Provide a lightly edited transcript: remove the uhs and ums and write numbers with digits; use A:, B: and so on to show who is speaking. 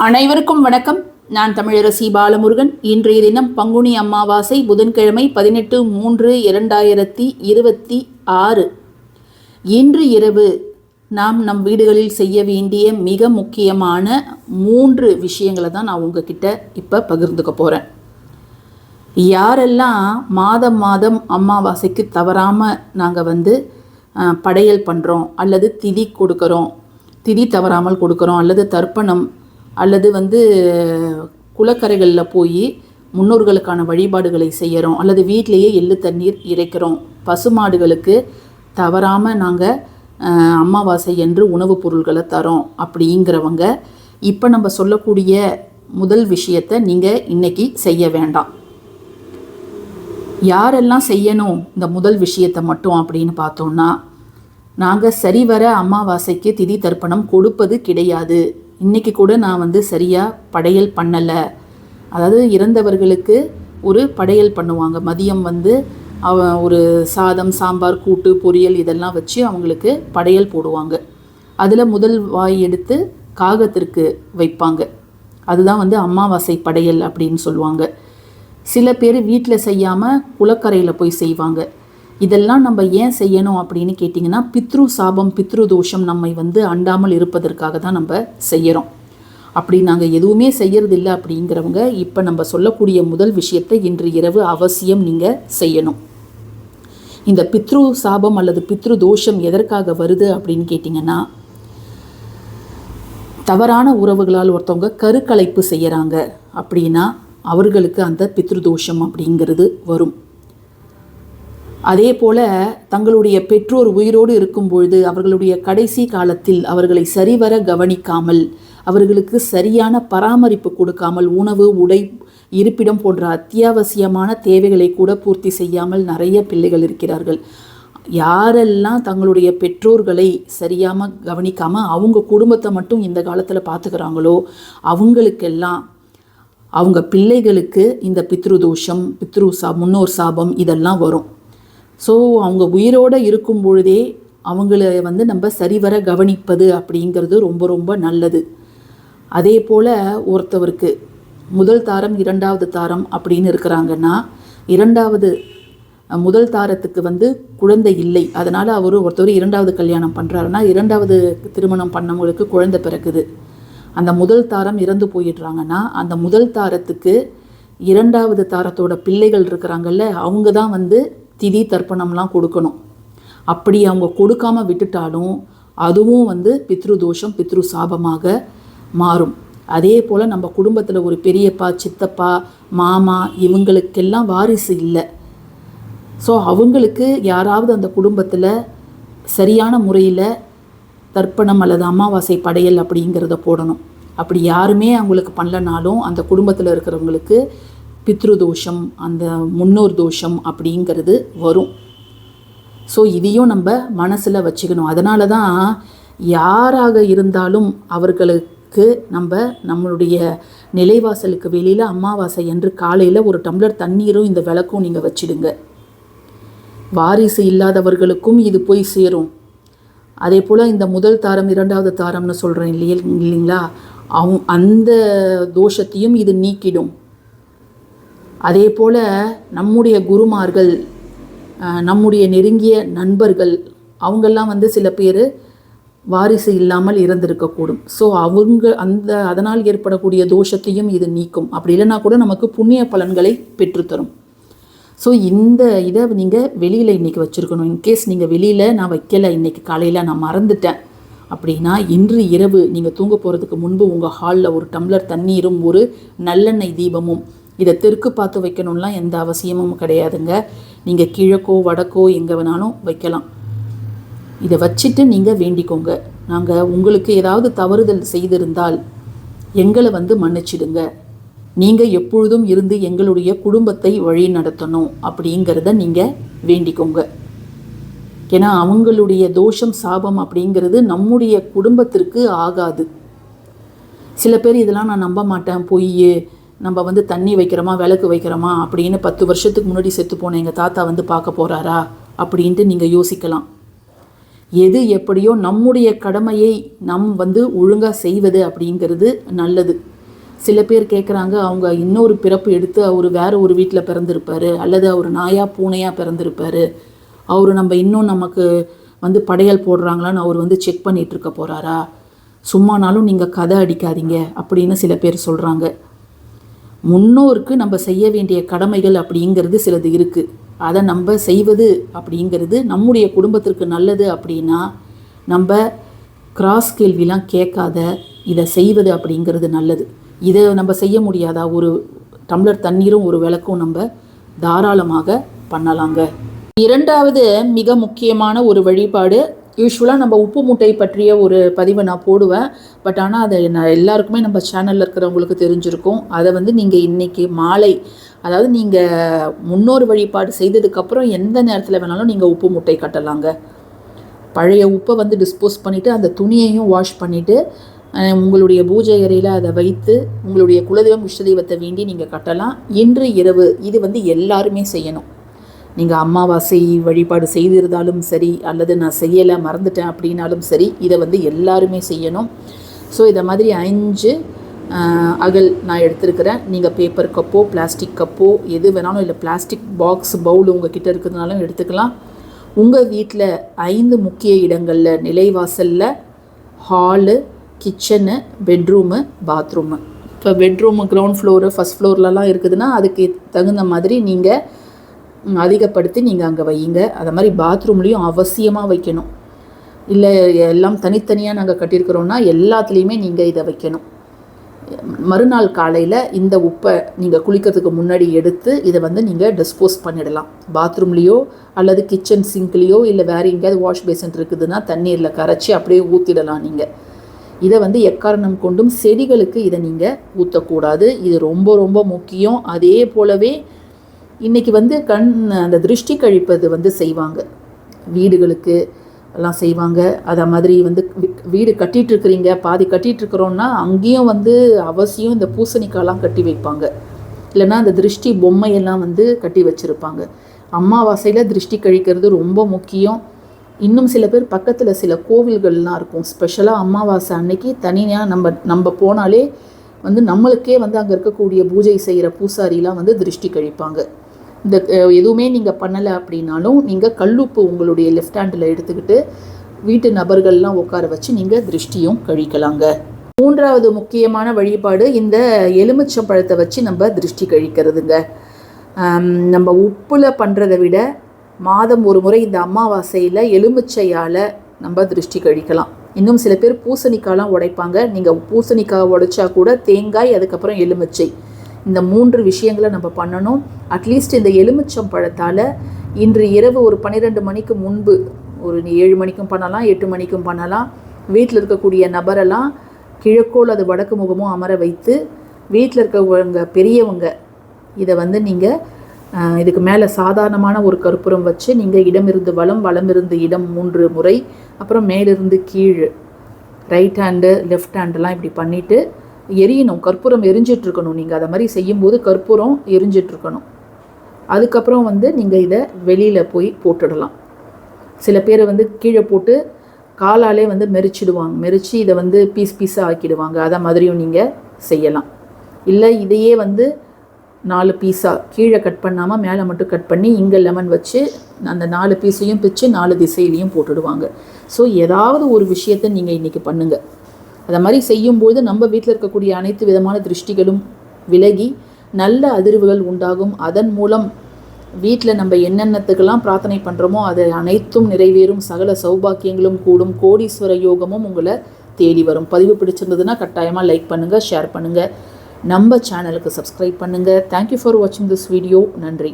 A: அனைவருக்கும் வணக்கம். நான் தமிழரசி பாலமுருகன். இன்றைய தினம் பங்குனி அமாவாசை, புதன்கிழமை 18/3/2026. இன்று இரவு நாம் நம் வீடுகளில் செய்ய வேண்டிய மிக முக்கியமான 3 விஷயங்களை தான் நான் உங்ககிட்ட இப்போ பகிர்ந்துக்க போகிறேன். யாரெல்லாம் மாதம் அமாவாசைக்கு தவறாமல் நாங்கள் படையல் பண்ணுறோம், அல்லது திதி கொடுக்குறோம், திதி தவறாமல் கொடுக்குறோம், அல்லது தர்ப்பணம், அல்லது குளக்கரைகளில் போய் முன்னோர்களுக்கான வழிபாடுகளை செய்கிறோம், அல்லது வீட்டிலேயே எள்ளு தண்ணீர் இறைக்கிறோம், பசுமாடுகளுக்கு தவறாமல் நாங்கள் அமாவாசை என்று உணவுப் பொருள்களை தரோம் அப்படிங்கிறவங்க இப்போ நம்ம சொல்லக்கூடிய முதல் விஷயத்தை நீங்கள் இன்றைக்கி செய்ய வேண்டாம். யாரெல்லாம் செய்யணும் இந்த முதல் விஷயத்தை மட்டும் அப்படின்னு பார்த்தோன்னா, நாங்கள் சரிவர அமாவாசைக்கு திதி தர்ப்பணம் கொடுப்பது கிடையாது. இன்றைக்கி கூட நான் சரியாக படையல் பண்ணலை. அதாவது இறந்தவர்களுக்கு ஒரு படையல் பண்ணுவாங்க. மதியம் ஒரு சாதம், சாம்பார், கூட்டு, பொரியல் இதெல்லாம் வச்சு அவங்களுக்கு படையல் போடுவாங்க. அதில் முதல் வாய் எடுத்து காகத்திற்கு வைப்பாங்க. அதுதான் அமாவாசை படையல் அப்படின்னு சொல்லுவாங்க. சில பேர் வீட்டில் செய்யாமல் குளக்கரையில் போய் செய்வாங்க. இதெல்லாம் நம்ம ஏன் செய்யணும் அப்படின்னு கேட்டிங்கன்னா, பித்ரு சாபம், பித்ரு தோஷம் நம்மை அண்டாமல் இருப்பதற்காக தான் நம்ம செய்கிறோம். அப்படி நாங்கள் எதுவுமே செய்யறதில்லை அப்படிங்கிறவங்க இப்போ நம்ம சொல்லக்கூடிய முதல் விஷயத்தை இன்று இரவு அவசியம் நீங்கள் செய்யணும். இந்த பித்ரு சாபம் அல்லது பித்ரு தோஷம் எதற்காக வருது அப்படின்னு கேட்டிங்கன்னா, தவறான உறவுகளால் ஒருத்தவங்க கருக்கலைப்பு செய்கிறாங்க அப்படின்னா அவர்களுக்கு அந்த பித்ரு தோஷம் அப்படிங்கிறது வரும். அதே போல் தங்களுடைய பெற்றோர் உயிரோடு இருக்கும் பொழுது அவர்களுடைய கடைசி காலத்தில் அவர்களை சரிவர கவனிக்காமல், அவர்களுக்கு சரியான பராமரிப்பு கொடுக்காமல், உணவு, உடை, இருப்பிடம் போன்ற அத்தியாவசியமான தேவைகளை கூட பூர்த்தி செய்யாமல் நிறைய பிள்ளைகள் இருக்கிறார்கள். யாரெல்லாம் தங்களுடைய பெற்றோர்களை சரியாமல் கவனிக்காமல் அவங்க குடும்பத்தை மட்டும் இந்த காலத்தில் பார்த்துக்கிறாங்களோ அவங்களுக்கெல்லாம் அவங்க பிள்ளைகளுக்கு இந்த பித்ரு தோஷம், முன்னோர் சாபம் இதெல்லாம் வரும். ஸோ அவங்க உயிரோடு இருக்கும் பொழுதே அவங்கள நம்ம சரிவர கவனிப்பது அப்படிங்கிறது ரொம்ப ரொம்ப நல்லது. அதே போல் ஒருத்தவருக்கு முதல் தாரம், 2வது தாரம் அப்படின்னு இருக்கிறாங்கன்னா, முதல் தாரத்துக்கு குழந்தை இல்லை. அதனால் ஒருத்தர் 2வது கல்யாணம் பண்ணுறாருன்னா 2வது திருமணம் பண்ணவங்களுக்கு குழந்தை பிறக்குது. அந்த முதல் தாரம் இறந்து போயிடுறாங்கன்னா அந்த முதல் தாரத்துக்கு 2வது தாரத்தோட பிள்ளைகள் இருக்கிறாங்கல்ல, அவங்க தான் திதி தர்ப்பணம்லாம் கொடுக்கணும். அப்படி அவங்க கொடுக்காமல் விட்டுட்டாலும் அதுவும் பித்ரு தோஷம், பித்ரு சாபமாக மாறும். அதே போல் நம்ம குடும்பத்தில் ஒரு பெரியப்பா, சித்தப்பா, மாமா இவங்களுக்கெல்லாம் வாரிசு இல்லை. ஸோ அவங்களுக்கு யாராவது அந்த குடும்பத்தில் சரியான முறையில் தர்ப்பணம் அல்லது அமாவாசை படையல் அப்படிங்கிறத போடணும். அப்படி யாருமே அவங்களுக்கு பண்ணலனாலும் அந்த குடும்பத்தில் இருக்கிறவங்களுக்கு பித்ரு தோஷம், அந்த முன்னோர் தோஷம் அப்படிங்கிறது வரும். ஸோ இதையும் நம்ம மனசில் வச்சுக்கணும். அதனால தான் யாராக இருந்தாலும் அவர்களுக்கு நம்மளுடைய நிலைவாசலுக்கு வெளியில் அமாவாசை என்று காலையில் ஒரு டம்ளர் தண்ணீரும் இந்த விளக்கும் நீங்கள் வச்சிடுங்க. வாரிசு இல்லாதவர்களுக்கும் இது போய் சேரும். அதே போல் இந்த முதல் தாரம், 2வது தாரம்னு சொல்கிறேன் இல்லைங்களா, அந்த தோஷத்தையும் இது நீக்கிடும். அதே போல் நம்முடைய குருமார்கள், நம்முடைய நெருங்கிய நண்பர்கள் அவங்கெல்லாம் சில பேர் வாரிசு இல்லாமல் இறந்திருக்கக்கூடும். ஸோ அதனால் ஏற்படக்கூடிய தோஷத்தையும் இது நீக்கும். அப்படி இல்லைனா கூட நமக்கு புண்ணிய பலன்களை பெற்றுத்தரும். ஸோ இந்த இதை நீங்கள் வெளியில் இன்றைக்கி வச்சுருக்கணும். இன்கேஸ் நீங்கள் வெளியில் நான் வைக்கலை, இன்றைக்கி காலையில் நான் மறந்துட்டேன் அப்படின்னா, இன்று இரவு நீங்கள் தூங்க போகிறதுக்கு முன்பு உங்கள் ஹாலில் ஒரு டம்ளர் தண்ணீரும் ஒரு நல்லெண்ணெய் தீபமும், இதை தெற்கு பார்த்து வைக்கணும்லாம் எந்த அவசியமும் கிடையாதுங்க. நீங்கள் கிழக்கோ வடக்கோ எங்கே வேணாலும் வைக்கலாம். இதை வச்சுட்டு நீங்கள் வேண்டிக்கோங்க, நாங்கள் உங்களுக்கு ஏதாவது தவறுதல் செய்திருந்தால் எங்களை மன்னிச்சிடுங்க, நீங்கள் எப்பொழுதும் இருந்து எங்களுடைய குடும்பத்தை வழி நடத்தணும் அப்படிங்கிறத நீங்கள் வேண்டிக்கோங்க. ஏன்னா அவங்களுடைய தோஷம், சாபம் அப்படிங்கிறது நம்முடைய குடும்பத்திற்கு ஆகாது. சில பேர் இதெல்லாம் நான் நம்ப மாட்டேன், பொய், நம்ம தண்ணி வைக்கிறோமா விளக்கு வைக்கிறோமா அப்படின்னு 10 வருஷத்துக்கு முன்னாடி செத்து போன எங்கள் தாத்தா பார்க்க போகிறாரா அப்படின்ட்டு நீங்கள் யோசிக்கலாம். எது எப்படியோ நம்முடைய கடமையை நம் ஒழுங்காக செய்வது அப்படிங்கிறது நல்லது. சில பேர் கேட்குறாங்க, அவங்க இன்னொரு பிறப்பு எடுத்து அவர் வேறு ஒரு வீட்டில் பிறந்திருப்பார், அல்லது அவர் நாயாக பூனையாக பிறந்திருப்பார், அவர் நம்ம இன்னும் நமக்கு வந்து படையல் போடுறாங்களான்னு அவர் வந்து செக் பண்ணிகிட்டு இருக்க போகிறாரா, சும்மானாலும் நீங்கள் கதை அடிக்காதீங்க அப்படின்னு சில பேர் சொல்கிறாங்க. முன்னோருக்கு நம்ம செய்ய வேண்டிய கடமைகள் அப்படிங்கிறது சிலது இருக்குது. அதை நம்ம செய்வது அப்படிங்கிறது நம்முடைய குடும்பத்திற்கு நல்லது அப்படின்னா நம்ம கிராஸ் கேள்விலாம் கேட்காத இதை செய்வது அப்படிங்கிறது நல்லது. இதை நம்ம செய்ய முடியாதா? ஒரு டம்ளர் தண்ணீரும் ஒரு விளக்கும் நம்ம தாராளமாக பண்ணலாங்க. இரண்டாவது மிக முக்கியமான ஒரு வழிபாடு, யூஸ்வலாக நம்ம உப்பு மூட்டை பற்றிய ஒரு பதிவை நான் போடுவேன். பட் ஆனால் அதை எல்லாருக்குமே நம்ம சேனலில் இருக்கிறவங்களுக்கு தெரிஞ்சிருக்கும். அதை வந்து நீங்கள் இன்றைக்கி மாலை, அதாவது நீங்கள் முன்னோர் வழிபாடு செய்ததுக்கப்புறம் எந்த நேரத்தில் வேணாலும் நீங்கள் உப்பு மூட்டை கட்டலாங்க. பழைய உப்பை வந்து டிஸ்போஸ் பண்ணிவிட்டு அந்த துணியையும் வாஷ் பண்ணிவிட்டு உங்களுடைய பூஜை அறையில் அதை வைத்து உங்களுடைய குலதெய்வம் இஷ்டதெய்வத்தை வேண்டி நீங்கள் கட்டலாம். இன்று இரவு இது வந்து எல்லாருமே செய்யணும். நீங்கள் அமாவாசை வழிபாடு செய்திருந்தாலும் சரி, அல்லது நான் செய்யலை மறந்துட்டேன் அப்படின்னாலும் சரி, இதை வந்து எல்லாருமே செய்யணும். ஸோ இதை மாதிரி 5 அகல் நான் எடுத்துருக்கிறேன். நீங்கள் பேப்பர் கப்போ பிளாஸ்டிக் கப்போ எது வேணாலும், இல்லை பிளாஸ்டிக் பாக்ஸ் பவுல் உங்கள் கிட்டே இருக்கிறதுனாலும் எடுத்துக்கலாம். உங்கள் வீட்டில் 5 முக்கிய இடங்களில், நிலைவாசலில், ஹாலு, கிச்சனு, பெட்ரூமு, பாத்ரூமு. இப்போ பெட்ரூமு கிரவுண்ட் ஃப்ளோரு ஃபஸ்ட் ஃப்ளோர்லலாம் இருக்குதுன்னா அதுக்கு தகுந்த மாதிரி நீங்கள் அதிகப்படுத்தி நீங்கள் அங்கே வையுங்க. அதை மாதிரி பாத்ரூம்லேயும் அவசியமாக வைக்கணும். இல்லை எல்லாம் தனித்தனியாக நாங்கள் கட்டியிருக்கிறோன்னா எல்லாத்துலேயுமே நீங்கள் இதை வைக்கணும். மறுநாள் காலையில் இந்த உப்பை நீங்கள் குளிக்கிறதுக்கு முன்னாடி எடுத்து இதை வந்து நீங்கள் டிஸ்போஸ் பண்ணிடலாம். பாத்ரூம்லேயோ அல்லது கிச்சன் சிங்க்லேயோ இல்லை வேறு எங்கேயாவது வாஷ் பேசன் இருக்குதுன்னா தண்ணீரில் கரைச்சி அப்படியே ஊற்றிடலாம். நீங்கள் இதை வந்து எக்காரணம் கொண்டும் செடிகளுக்கு இதை நீங்கள் ஊற்றக்கூடாது. இது ரொம்ப ரொம்ப முக்கியம். அதே போலவே இன்றைக்கி வந்து அந்த திருஷ்டி கழிப்பது வந்து செய்வாங்க, வீடுகளுக்கு எல்லாம் செய்வாங்க. அதை மாதிரி வந்து வீடு கட்டிகிட்ருக்குறீங்க, பாதி கட்டிகிட்ருக்குறோன்னா அங்கேயும் வந்து அவசியம் இந்த பூசணிக்காயெல்லாம் கட்டி வைப்பாங்க. இல்லைன்னா அந்த திருஷ்டி பொம்மையெல்லாம் வந்து கட்டி வச்சுருப்பாங்க. அமாவாசையில் திருஷ்டி கழிக்கிறது ரொம்ப முக்கியம். இன்னும் சில பேர் பக்கத்தில் சில கோவில்கள்லாம் இருக்கும், ஸ்பெஷலாக அமாவாசை அன்னைக்கு தனியாக நம்ம போனாலே வந்து நம்மளுக்கே வந்து அங்கே இருக்கக்கூடிய பூஜை செய்கிற பூசாரிலாம் வந்து திருஷ்டி கழிப்பாங்க. இந்த எதுவுமே நீங்கள் பண்ணலை அப்படின்னாலும் நீங்கள் கல்லுப்பு உங்களுடைய லெஃப்ட் ஹேண்டில் எடுத்துக்கிட்டு வீட்டு நபர்கள்லாம் உட்கார வச்சு நீங்கள் திருஷ்டியும் கழிக்கலாங்க. மூன்றாவது முக்கியமான வழிபாடு இந்த எலுமிச்சம்பழத்தை வச்சு நம்ம திருஷ்டி கழிக்கிறதுங்க. நம்ம உப்பில் பண்ணுறதை விட மாதம் ஒரு முறை இந்த அமாவாசையில் எலுமிச்சையால் நம்ம திருஷ்டி கழிக்கலாம். இன்னும் சில பேர் பூசணிக்காயெலாம் உடைப்பாங்க. நீங்கள் பூசணிக்காய் உடைச்சா கூட தேங்காய், அதுக்கப்புறம் எலுமிச்சை, இந்த 3 விஷயங்களை நம்ம பண்ணணும். அட்லீஸ்ட் இந்த எலுமிச்சம் பழத்தால் இன்று இரவு ஒரு 12 மணிக்கு முன்பு, ஒரு 7 மணிக்கும் பண்ணலாம், 8 மணிக்கும் பண்ணலாம், வீட்டில் இருக்கக்கூடிய நபரெல்லாம் கிழக்கோ அல்லது வடக்கு முகமோ அமர வைத்து வீட்டில் இருக்கவங்க பெரியவங்க இதை வந்து நீங்கள் இதுக்கு மேலே சாதாரணமான ஒரு கற்பூரம் வச்சு நீங்கள் இடமிருந்து வலம், வலமிருந்து இடம் 3 முறை, அப்புறம் மேலிருந்து கீழ், ரைட் ஹேண்டு லெஃப்ட் ஹேண்டெல்லாம் இப்படி பண்ணிவிட்டு எரியணும். கற்பூரம் எரிஞ்சிட்ருக்கணும். நீங்கள் அதை மாதிரி செய்யும்போது கற்பூரம் எரிஞ்சிட்ருக்கணும். அதுக்கப்புறம் வந்து நீங்கள் இதை வெளியில் போய் போட்டுடலாம். சில பேர் வந்து கீழே போட்டு காலாலே வந்து மெரிச்சிடுவாங்க, மெரிச்சு இதை வந்து பீஸாக ஆக்கிடுவாங்க. அதை மாதிரியும் நீங்கள் செய்யலாம். இல்லை இதையே வந்து 4 பீஸாக கீழே கட் பண்ணாமல் மேலே மட்டும் கட் பண்ணி இங்கே லெமன் வச்சு அந்த 4 பீஸையும் பிச்சு 4 திசையிலையும் போட்டுடுவாங்க. ஸோ ஏதாவது ஒரு விஷயத்தை நீங்கள் இன்றைக்கி பண்ணுங்கள். அதை மாதிரி செய்யும்போது நம்ம வீட்டில் இருக்கக்கூடிய அனைத்து விதமான திருஷ்டிகளும் விலகி நல்ல அதிர்வுகள் உண்டாகும். அதன் மூலம் வீட்டில் நம்ம என்னென்னத்துக்கெல்லாம் பிரார்த்தனை பண்ணுறோமோ அது அனைத்தும் நிறைவேறும். சகல சௌபாக்கியங்களும் கூடும். கோடீஸ்வர யோகமும் உங்களை தேடி வரும். பதிவு பிடிச்சிருந்ததுன்னா கட்டாயமாக லைக் பண்ணுங்கள், ஷேர் பண்ணுங்கள், நம்ம சேனலுக்கு சப்ஸ்கிரைப் பண்ணுங்கள். தேங்க்யூ ஃபார் வாட்சிங் திஸ் வீடியோ. நன்றி.